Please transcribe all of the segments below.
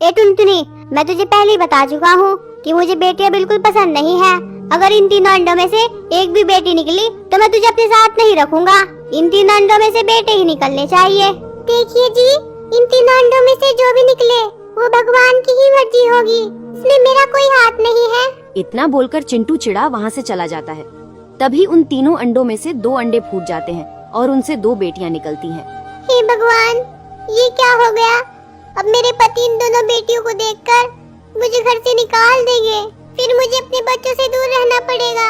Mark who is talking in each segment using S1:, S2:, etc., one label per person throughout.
S1: ए टुनटुनी, मैं तुझे पहले ही बता चुका हूँ कि मुझे बेटियां बिल्कुल पसंद नहीं है। अगर इन तीनों अंडों में से एक भी बेटी निकली तो मैं तुझे अपने साथ नहीं रखूंगा। इन तीनों अंडों में से बेटे ही निकलने चाहिए। देखिए जी, इन तीनों अंडों में से जो भी निकले वो भगवान की ही मर्जी होगी, इसमें मेरा कोई हाथ नहीं है।
S2: इतना बोलकर चिंटू चिड़ा वहाँ से चला जाता है। तभी उन तीनों अंडों में से 2 अंडे फूट जाते हैं और उनसे 2 बेटियां निकलती हैं।
S1: हे भगवान, ये क्या हो गया? अब मेरे पति इन दोनों बेटियों को देखकर मुझे घर से निकाल देंगे, फिर मुझे अपने बच्चों से दूर रहना पड़ेगा।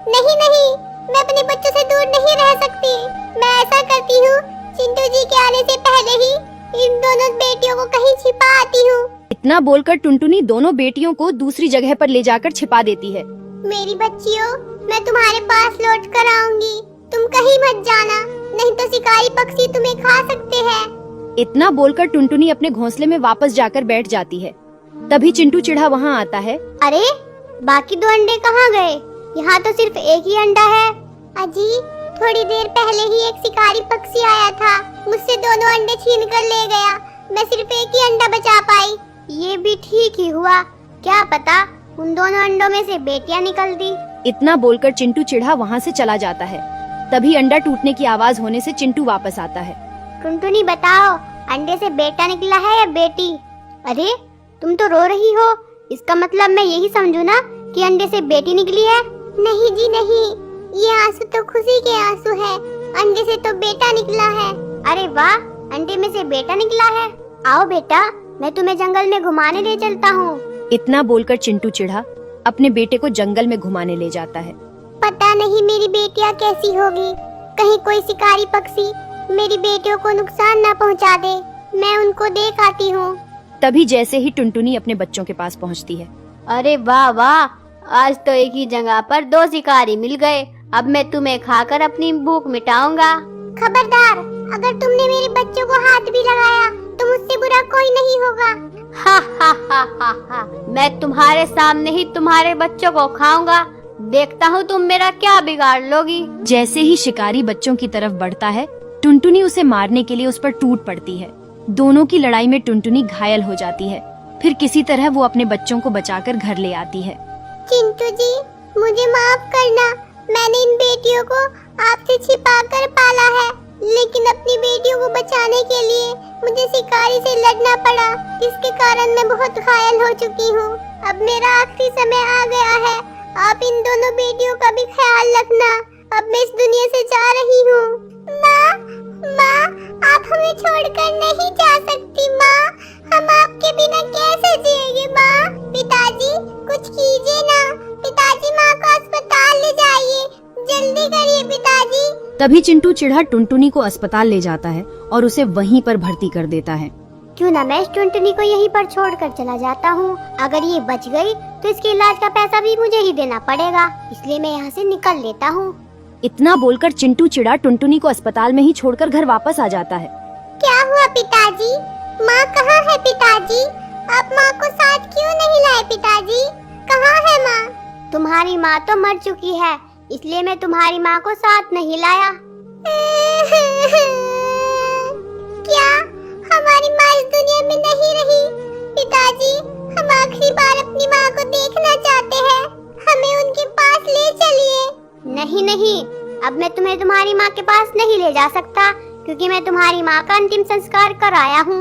S1: नहीं नहीं, मैं अपने बच्चों से दूर नहीं रह सकती। मैं ऐसा करती हूँ, चिंटू जी के आने से पहले ही इन दोनों बेटियों को कहीं छिपा आती हूँ।
S2: इतना बोलकर टुनटुनी दोनों बेटियों को दूसरी जगह पर ले जाकर छिपा देती है।
S1: मेरी बच्चियों, मैं तुम्हारे पास लौट कर आऊंगी, तुम कहीं मत जाना, नहीं तो शिकारी पक्षी तुम्हें खा सकते हैं।
S2: इतना बोलकर टुनटुनी अपने घोंसले में वापस जाकर बैठ जाती है। तभी चिंटू चिढ़ा वहाँ आता है।
S1: अरे, बाकी 2 अंडे कहाँ गए? यहाँ तो सिर्फ एक ही अंडा है। अजी, थोड़ी देर पहले ही एक शिकारी पक्षी आया था, मुझसे दोनों अंडे छीन कर ले गया। मैं सिर्फ एक ही अंडा बचा पाई। ये भी ठीक ही हुआ, क्या पता उन दोनों अंडों में से बेटियां निकलती।
S2: इतना बोलकर चिंटू चिढ़ा वहाँ से चला जाता है। तभी अंडा टूटने की आवाज होने से चिंटू वापस आता है।
S1: टुनटुनी बताओ, अंडे से बेटा निकला है या बेटी? अरे, तुम तो रो रही हो, इसका मतलब मैं यही समझू ना कि अंडे से बेटी निकली है? नहीं जी नहीं, ये आंसू तो खुशी के आंसू है। अंडे से तो बेटा निकला है। अरे वाह, अंडे में से बेटा निकला है। आओ बेटा, मैं तुम्हें जंगल में घुमाने ले चलता हूँ।
S2: इतना बोलकर चिंटू चिढ़ा अपने बेटे को जंगल में घुमाने ले जाता है।
S1: पता नहीं मेरी बेटियाँ कैसी होगी, कहीं कोई शिकारी पक्षी मेरी बेटियों को नुकसान न पहुँचा दे। मैं उनको देख आती हूँ।
S2: तभी जैसे ही टुनटुनी अपने बच्चों के पास पहुँचती है।
S1: अरे वाह वाह, आज तो एक ही जगह पर 2 शिकारी मिल गए। अब मैं तुम्हें खाकर अपनी भूख मिटाऊंगा। खबरदार, अगर तुमने मेरे बच्चों को हाथ भी लगाया तो मुझसे बुरा कोई नहीं होगा। हा हा हा हा हा, मैं तुम्हारे सामने ही तुम्हारे बच्चों को खाऊंगा। देखता हूँ तुम मेरा क्या बिगाड़ लोगी।
S2: जैसे ही शिकारी बच्चों की तरफ बढ़ता है, टुनटुनी उसे मारने के लिए उस पर टूट पड़ती है। दोनों की लड़ाई में टुनटुनी घायल हो जाती है। फिर किसी तरह वो अपने बच्चों को बचाकर घर ले आती है।
S1: चिंटू जी, मुझे माफ करना, मैंने इन बेटियों को आपसे छिपाकर पाला है, लेकिन अपनी बेटियों को बचाने के लिए मुझे शिकारी से लड़ना पड़ा, जिसके कारण मैं बहुत घायल हो चुकी हूँ। अब मेरा आखिरी समय आ गया है, आप इन दोनों बेटियों का भी ख्याल रखना। अब मैं इस दुनिया से जा रही हूँ। माँ, माँ, आप हमें छोड़कर नहीं जा सकती माँ, हम आपके बिना कैसे जिएंगे माँ? पिताजी, कुछ कीजिए ना, पिताजी, माँ को अस्पताल ले जाइए, जल्दी करिए पिताजी।
S2: तभी चिंटू चिढ़ा टुनटुनी को अस्पताल ले जाता है और उसे वहीं पर भर्ती कर देता है।
S1: क्यों ना मैं इस टुनटुनी को यहीं पर छोड़कर चला जाता हूँ। अगर ये बच गई तो इसके इलाज का पैसा भी मुझे ही देना पड़ेगा, इसलिए मैं यहाँ से निकल लेता हूँ।
S2: इतना बोलकर चिंटू चिढ़ा टुनटुनी को अस्पताल में ही छोड़कर घर वापस आ जाता है।
S1: क्या हुआ पिताजी? माँ कहाँ है पिताजी? आप माँ को साथ क्यों नहीं लाए पिताजी? कहाँ है माँ? तुम्हारी माँ तो मर चुकी है, इसलिए मैं तुम्हारी माँ को साथ नहीं लाया। क्या हमारी माँ इस दुनिया में नहीं रही? पिताजी, हम आखिरी बार अपनी माँ को देखना चाहते हैं, हमें उनके पास ले चलिए। नहीं नहीं, अब मैं तुम्हें तुम्हारी माँ के पास नहीं ले जा सकता, क्योंकि मैं तुम्हारी माँ का अंतिम संस्कार कर आया हूँ।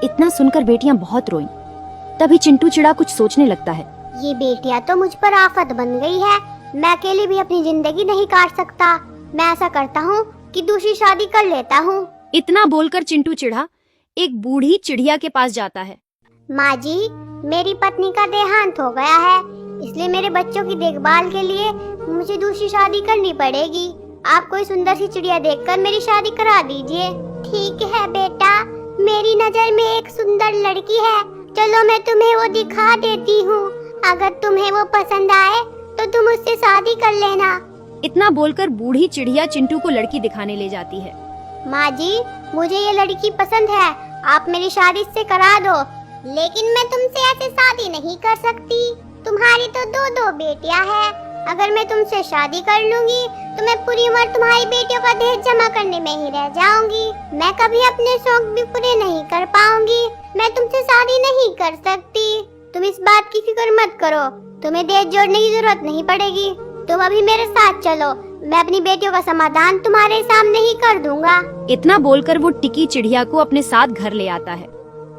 S2: इतना सुनकर बेटियां बहुत रोईं। तभी चिंटू चिढ़ा कुछ सोचने लगता है।
S1: ये बेटियां तो मुझ पर आफत बन गई है, मैं अकेले भी अपनी जिंदगी नहीं काट सकता। मैं ऐसा करता हूँ कि दूसरी शादी कर लेता हूँ।
S2: इतना बोलकर चिंटू चिढ़ा एक बूढ़ी चिड़िया के पास जाता है।
S1: माँ जी, मेरी पत्नी का देहांत हो गया है, इसलिए मेरे बच्चों की देखभाल के लिए मुझे दूसरी शादी करनी पड़ेगी। आप कोई सुंदर सी चिड़िया देखकर मेरी शादी करा दीजिए। ठीक है बेटा, मेरी नजर में एक सुंदर लड़की है, चलो मैं तुम्हें वो दिखा देती हूँ। अगर तुम्हें वो पसंद आए तो तुम उससे शादी कर लेना।
S2: इतना बोलकर बूढ़ी चिड़िया चिंटू को लड़की दिखाने ले जाती है।
S1: माँ जी, मुझे ये लड़की पसंद है, आप मेरी शादी इससे करा दो। लेकिन मैं तुमसे ऐसे शादी नहीं कर सकती, तुम्हारी तो 2 बेटियां हैं, अगर मैं तुमसे शादी कर लूंगी तो मैं पूरी उम्र तुम्हारी बेटियों का दहेज जमा करने में ही रह जाऊंगी। मैं कभी अपने शौक भी पूरे नहीं कर पाऊंगी। मैं तुमसे शादी नहीं कर सकती। तुम इस बात की फिक्र मत करो, तुम्हें दहेज जोड़ने की जरूरत नहीं पड़ेगी। तुम अभी मेरे साथ चलो, मैं अपनी बेटियों का समाधान तुम्हारे सामने ही कर दूंगा।
S2: इतना बोलकर वो टिकी चिड़िया को अपने साथ घर ले आता है।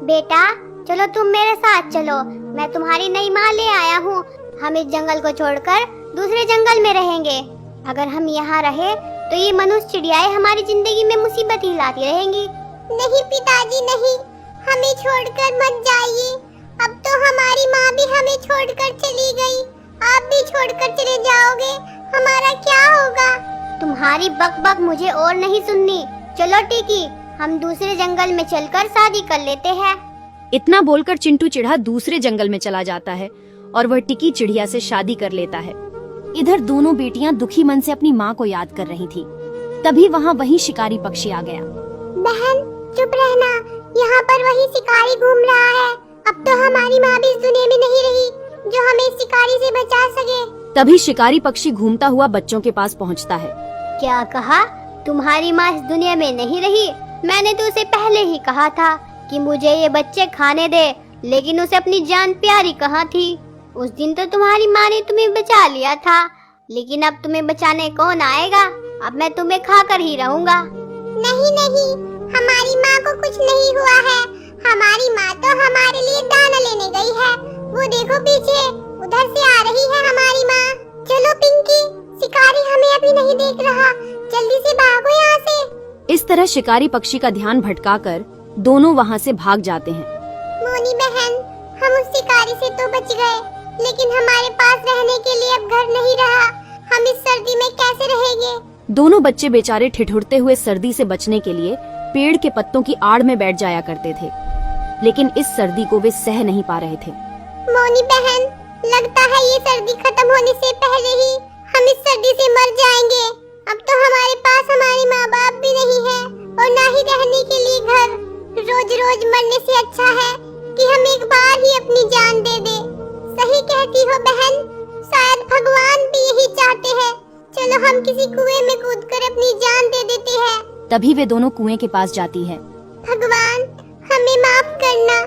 S1: बेटा चलो तुम मेरे साथ चलो, मैं तुम्हारी नई माँ ले आया हूँ। हम इस जंगल को छोड़कर दूसरे जंगल में रहेंगे। अगर हम यहाँ रहे तो ये मनुष्य चिड़ियाएं हमारी जिंदगी में मुसीबत ही लाती रहेंगी। नहीं पिताजी नहीं, हमें छोड़कर मत जाइए। अब तो हमारी माँ भी हमें छोड़कर चली गई, आप भी छोड़कर चले जाओगे, हमारा क्या होगा? तुम्हारी बकबक मुझे और नहीं सुननी। चलो टिकी, हम दूसरे जंगल में चलकर शादी कर लेते हैं।
S2: इतना बोलकर चिंटू चिढ़ा दूसरे जंगल में चला जाता है और वह टिकी चिड़िया से शादी कर लेता है। इधर दोनों बेटियां दुखी मन से अपनी माँ को याद कर रही थी। तभी वहाँ वही शिकारी पक्षी आ गया।
S1: बहन चुप रहना, यहाँ पर वही शिकारी घूम रहा है। अब तो हमारी माँ भी इस दुनिया में नहीं रही जो हमें इस शिकारी से बचा सके।
S2: तभी शिकारी पक्षी घूमता हुआ बच्चों के पास पहुँचता है।
S1: क्या कहा? तुम्हारी माँ इस दुनिया में नहीं रही? मैंने तो उसे पहले ही कहा था कि मुझे ये बच्चे खाने दे, लेकिन उसे अपनी जान प्यारी कहाँ थी? उस दिन तो तुम्हारी माँ ने तुम्हें बचा लिया था, लेकिन अब तुम्हें बचाने कौन आएगा? अब मैं तुम्हें खाकर ही रहूँगा। नहीं नहीं, हमारी माँ को कुछ नहीं हुआ है। हमारी माँ तो हमारे लिए दाना लेने गई है। वो देखो पीछे, उधर से आ रही है हमारी माँ। चलो पिंकी, शिकारी हमें अभी नहीं देख रहा, जल्दी से भागो यहाँ से।
S2: इस तरह शिकारी पक्षी का ध्यान भटकाकर दोनों वहाँ से भाग जाते हैं।
S1: मोनी बहन, हम उस शिकारी से तो बच गए, लेकिन हमारे पास रहने के लिए अब घर नहीं रहा। हम इस सर्दी में कैसे रहेंगे?
S2: दोनों बच्चे बेचारे ठिठुरते हुए सर्दी से बचने के लिए पेड़ के पत्तों की आड़ में बैठ जाया करते थे, लेकिन इस सर्दी को वे सह नहीं पा रहे थे।
S1: मोनी बहन, लगता है ये सर्दी खत्म होने से पहले ही हम इस सर्दी से मर जाएंगे। अब तो हमारे पास हमारे माँ बाप भी नहीं है और ना ही रहने के लिए घर। रोज रोज मरने से अच्छा है कि हम एक बार ही अपनी जान दे दे। सही कहती हो बहन, शायद भगवान भी यही चाहते हैं। चलो हम किसी कुएं में कूदकर अपनी जान दे देते हैं।
S2: तभी वे दोनों कुएं के पास जाती है।
S1: भगवान हमें माफ करना,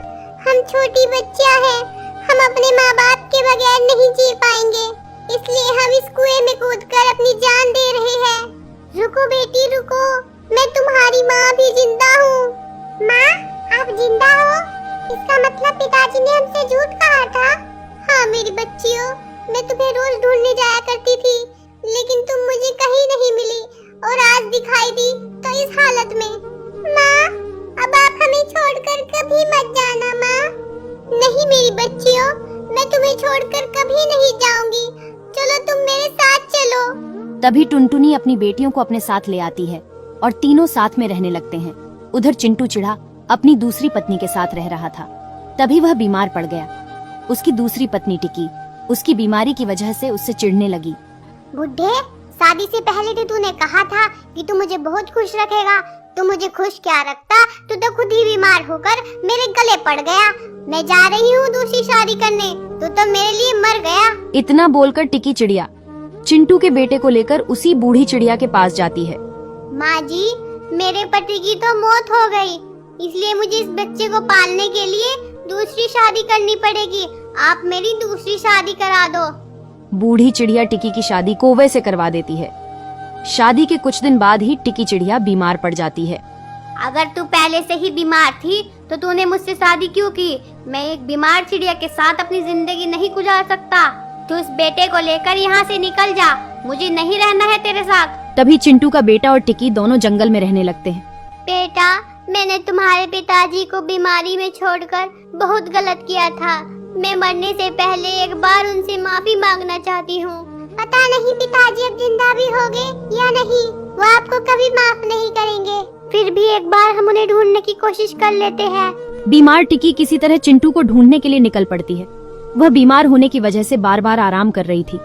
S1: हम छोटी बच्चियां हैं, हम अपने माँ बाप के बगैर नहीं जी पाएंगे, इसलिए हम इस कुएं में कूदकर अपनी जान दे रहे हैं। रुको बेटी रुको, मैं तुम्हारी माँ भी जिंदा हूँ। माँ आप जिंदा हो? इसका मतलब पिताजी ने हमसे झूठ कहा था। हाँ मेरी बच्चियों, मैं तुम्हें रोज ढूंढने जाया करती थी, लेकिन तुम मुझे कहीं नहीं मिली और आज दिखाई दी तो इस हालत में। माँ अब आप हमें छोड़कर कभी मत जाना। माँ नहीं मेरी बच्चियों, मैं तुम्हें छोड़कर कभी नहीं जाऊंगी। चलो तुम मेरे साथ चलो।
S2: तभी टुनटुनी अपनी बेटियों को अपने साथ ले आती है और तीनों साथ में रहने लगते हैं। उधर चिंटू चिढ़ा अपनी दूसरी पत्नी के साथ रह रहा था। तभी वह बीमार पड़ गया। उसकी दूसरी पत्नी टिकी उसकी बीमारी की वजह से उससे चिढ़ने लगी।
S1: बुढ़े, शादी से पहले तो तूने कहा था कि तू मुझे बहुत खुश रखेगा। तू मुझे खुश क्या रखता, तू तो खुद ही बीमार होकर मेरे गले पड़ गया। मैं जा रही हूँ दूसरी शादी करने, तू तो मेरे लिए मर गया।
S2: इतना बोलकर टिकी चिड़िया चिंटू के बेटे को लेकर उसी बूढ़ी चिड़िया के पास जाती है।
S1: माँ जी, मेरे पति की तो मौत हो गई, इसलिए मुझे इस बच्चे को पालने के लिए दूसरी शादी करनी पड़ेगी। आप मेरी दूसरी शादी करा दो।
S2: बूढ़ी चिड़िया टिकी की शादी कौवे से करवा देती है। शादी के कुछ दिन बाद ही टिकी चिड़िया बीमार पड़ जाती है।
S1: अगर तू पहले से ही बीमार थी तो तूने मुझसे शादी क्यों की? मैं एक बीमार चिड़िया के साथ अपनी जिंदगी नहीं गुजार सकता। तू इस बेटे को लेकर यहाँ से निकल जा, मुझे नहीं रहना है तेरे साथ।
S2: तभी चिंटू का बेटा और टिकी दोनों जंगल में रहने लगते हैं।
S1: बेटा, मैंने तुम्हारे पिताजी को बीमारी में छोड़कर बहुत गलत किया था। मैं मरने से पहले एक बार उनसे माफी मांगना चाहती हूँ। पता नहीं पिताजी अब जिंदा भी होंगे या नहीं, वो आपको कभी माफ नहीं करेंगे। फिर भी एक बार हम उन्हें ढूंढने की कोशिश कर लेते हैं।
S2: बीमार टिकी किसी तरह चिंटू को ढूंढने के लिए निकल पड़ती है। वह बीमार होने की वजह से बार बार आराम कर रही थी।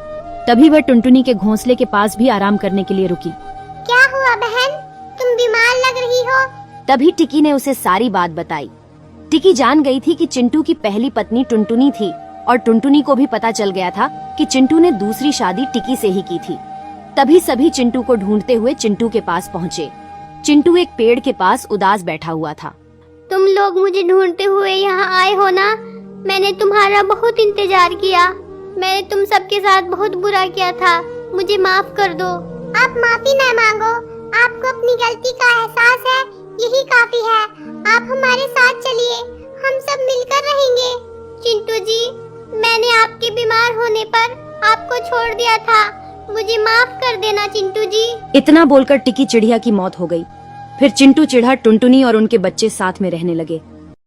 S2: तभी वह टुनटुनी के घोंसले के पास भी आराम करने के लिए रुकी।
S1: क्या हुआ बहन, तुम बीमार लग रही हो?
S2: तभी टिकी ने उसे सारी बात बताई। टिकी जान गई थी कि चिंटू की पहली पत्नी टुनटुनी थी और टुनटुनी को भी पता चल गया था कि चिंटू ने दूसरी शादी टिकी से ही की थी। तभी सभी चिंटू को ढूंढते हुए चिंटू के पास पहुँचे। चिंटू एक पेड़ के पास उदास बैठा हुआ था।
S1: तुम लोग मुझे ढूंढते हुए यहाँ आए हो ना? मैंने तुम्हारा बहुत इंतजार किया। मैंने तुम सबके साथ बहुत बुरा किया था, मुझे माफ कर दो। आप माफी ना मांगो, आपको अपनी गलती का एहसास है, यही काफी है। आप हमारे साथ चलिए, हम सब मिलकर रहेंगे। चिंटू जी, मैंने आपके बीमार होने पर आपको छोड़ दिया था, मुझे माफ कर देना चिंटू जी।
S2: इतना बोलकर टिकी चिड़िया की मौत हो गई। फिर चिंटू चिढ़ा टुनटुनी और उनके बच्चे साथ में रहने लगे।